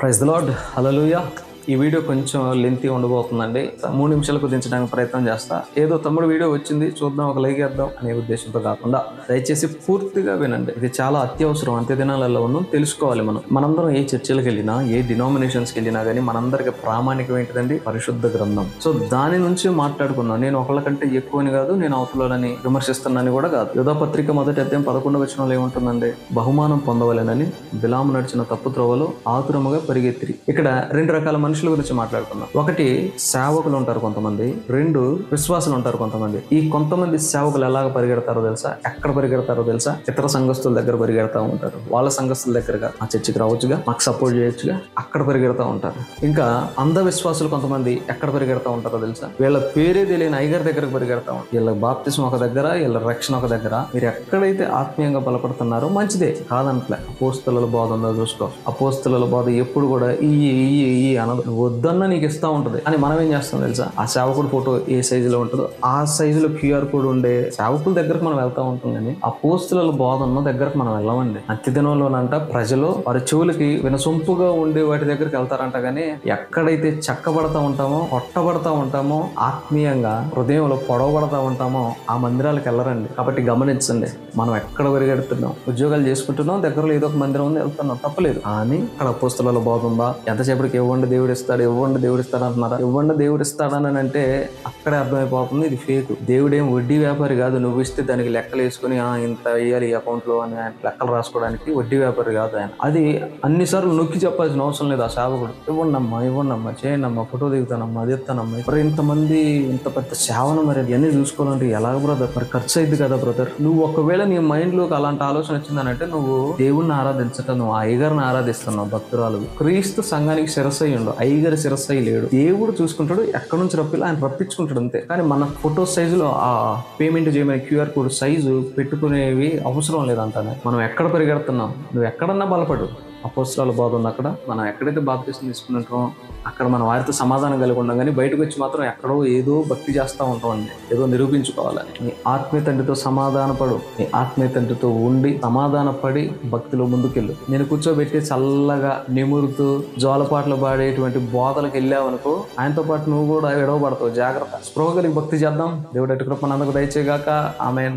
Praise the lord, హల్లెలూయా. ఈ video కొంచెం lengthy ఉండబోతుందండి. 3 నిమిషాలకు దించడానికి ప్రయత్నం చేస్తా. ఏదో తమ్ముడు వీడియో వచ్చింది చూద్దాం, ఒక లైక్ వేద్దాం అనే ఉద్దేశంతో కాకుండా దయచేసి పూర్తిగా వినండి. ఇది చాలా అత్యవసరం. అంత్య దినాలలో ఉన్నాం, తెలుసుకోవాలి. మనందరం ఏ చర్చలకు వెళ్ళినా, ఏ డినామినేషన్స్కి వెళ్ళినా కానీ మనందరికి ప్రామాణికం ఏంటిదండి? పరిశుద్ధ గ్రంథం. సో దాని నుంచి మాట్లాడుకుందాం. నేను ఒకళ్ళకంటే ఎక్కువని కాదు, నేను అవతలని విమర్శిస్తున్నాను కూడా కాదు. యోధా పత్రిక 1వ అధ్యాయం 11వ వచనంలో ఏముంటుందండి? బహుమానం పొందవలెనని బిలాము నడిచిన తప్పు త్రోవలో ఆతురముగా పరిగెత్తిరి. ఇక్కడ 2 రకాల మనుషుల గురించి మాట్లాడుకుందాం. ఒకటి, సేవకులు ఉంటారు కొంతమంది. 2, విశ్వాసులు ఉంటారు కొంతమంది. ఈ కొంతమంది సేవకులు ఎలాగ పరిగెడతారో తెలుసా? ఎక్కడ పరిగెడతారో తెలుసా? ఇతర సంఘస్థుల దగ్గర పరిగెడతా ఉంటారు. వాళ్ళ సంఘస్థుల దగ్గరగా ఆ చర్చికి రావచ్చుగా, మాకు సపోర్ట్ చేయొచ్చుగా, అక్కడ పరిగెడతా ఉంటారు. ఇంకా అంధ విశ్వాసులు కొంతమంది ఎక్కడ పరిగెడతా ఉంటారో తెలుసా? వీళ్ళ పేరే తెలియని అయ్యగారి దగ్గరకు పరిగెడతా ఉంటారు. వీళ్ళ బాప్తిసం ఒక దగ్గర, వీళ్ళ రక్షణ ఒక దగ్గర. మీరు ఎక్కడైతే ఆత్మీయంగా బలపడుతున్నారో మంచిదే, కాదనట్లే. అపోస్తలుల బోధ ఉందో చూసుకో. అపోస్తలుల బోధ ఎప్పుడు కూడా ఈ అనదు. వద్దన్న నీకు ఇస్తా ఉంటది. అని మనం ఏం చేస్తాం తెలుసా? ఆ సేవకుడు ఫోటో ఏ సైజులో ఉంటుందో ఆ సైజులో QR కోడ్ ఉండే సేవకుల దగ్గరకు మనం వెళ్తా ఉంటాం. కానీ అపోస్తలుల బోధ ఉన్న దగ్గరకు మనం వెళ్ళమండి. అంత్యదినంలోనంట ప్రజలు వారి చెవులకి వినసొంపుగా ఉండే వాటి దగ్గరికి వెళ్తారంట. కానీ ఎక్కడైతే చక్కబడతా ఉంటామో, కొట్టబడతా ఉంటామో, ఆత్మీయంగా హృదయంలో పొడవబడతా ఉంటామో ఆ మందిరాలకు వెళ్ళరండి. కాబట్టి గమనించండి, మనం ఎక్కడ పరిగెడుతున్నాం? ఉద్యోగాలు చేసుకుంటున్నాం, దగ్గరలో ఏదో ఒక మందిరం ఉంది, వెళ్తున్నాం, తప్పలేదు. కానీ అక్కడ అపోస్తలుల బోధ ఉందా? ఎంతసేపటికి ఇవ్వండి దేవుడు ఇస్తాడు, ఇవ్వండి దేవుడు ఇస్తాడు అంటున్నారా? ఇవ్వండి దేవుడు ఇస్తాడని అంటే అక్కడే అర్థమైపోతుంది ఇది ఫేక్. దేవుడేం వడ్డీ వ్యాపారి కాదు. నువ్వు ఇస్తే దానికి లెక్కలు వేసుకుని ఇంత వేయాలి ఈ అకౌంట్ లో అని లెక్కలు రాసుకోవడానికి వడ్డీ వ్యాపారి కాదు ఆయన. అది అన్నిసార్లు నొక్కి చెప్పాల్సిన అవసరం లేదు. ఆ సేవకుడు ఇవ్వండమ్మా, ఇవ్వండమ్మా, చేయండమ్మా, ఫోటో దిగుతానమ్మా, అది ఎత్తానమ్మా. మరి ఇంతమంది ఇంత పెద్ద సేవను మరి అన్ని చూసుకోవాలంటే ఎలాగ బ్రదర్? మరి ఖర్చు అయింది కదా బ్రదర్. నువ్వు ఒకవేళ నీ మైండ్ లోకి అలాంటి ఆలోచన వచ్చిందనంటే నువ్వు దేవుణ్ణి ఆరాధించటం, నువ్వు అయ్యగారిని ఆరాధిస్తున్నావు. భక్తురాలు క్రీస్తు సంఘానికి శిరస్సై ఉండు, అయ్యగారి శిరస్సై లేడు. దేవుడు చూసుకుంటాడు, ఎక్కడి నుంచి రప్పిలా ఆయన రప్పించుకుంటాడు అంతే. కానీ మన ఫోటో సైజులో ఆ పేమెంట్ చేయమని QR కోడ్ సైజు పెట్టుకునేవి అవసరం లేదంటానే. మనం ఎక్కడ పరిగెడుతున్నాం? నువ్వు ఎక్కడన్నా బలపడు. అపోస్తలుల బోధ ఉంది అక్కడ. మనం ఎక్కడైతే బాప్తిసం తీసుకుంటామో అక్కడ మన వారితో సమాధానం కలిగి ఉంటాం. కానీ బయటకు వచ్చి మాత్రం ఎక్కడో ఏదో భక్తి చేస్తూ ఉంటామండి, ఏదో నిరూపించుకోవాలని. నీ ఆత్మీయ తండ్రితో సమాధానపడు. నీ ఆత్మీయ తండ్రితో ఉండి సమాధానపడి భక్తిలో ముందుకెళ్ళు. నేను కూర్చోబెట్టి చల్లగా నిమురుతూ జోలపాట్లు పాడేటువంటి బోధలకు వెళ్ళావనుకో, ఆయనతో పాటు నువ్వు కూడా ఎడవబడతావు. జాగ్రత్త. స్పృహ కలిగి భక్తి చేద్దాం. దేవుడు అటు కృప మనందరికీ దయచేయగాక. ఆమేన్.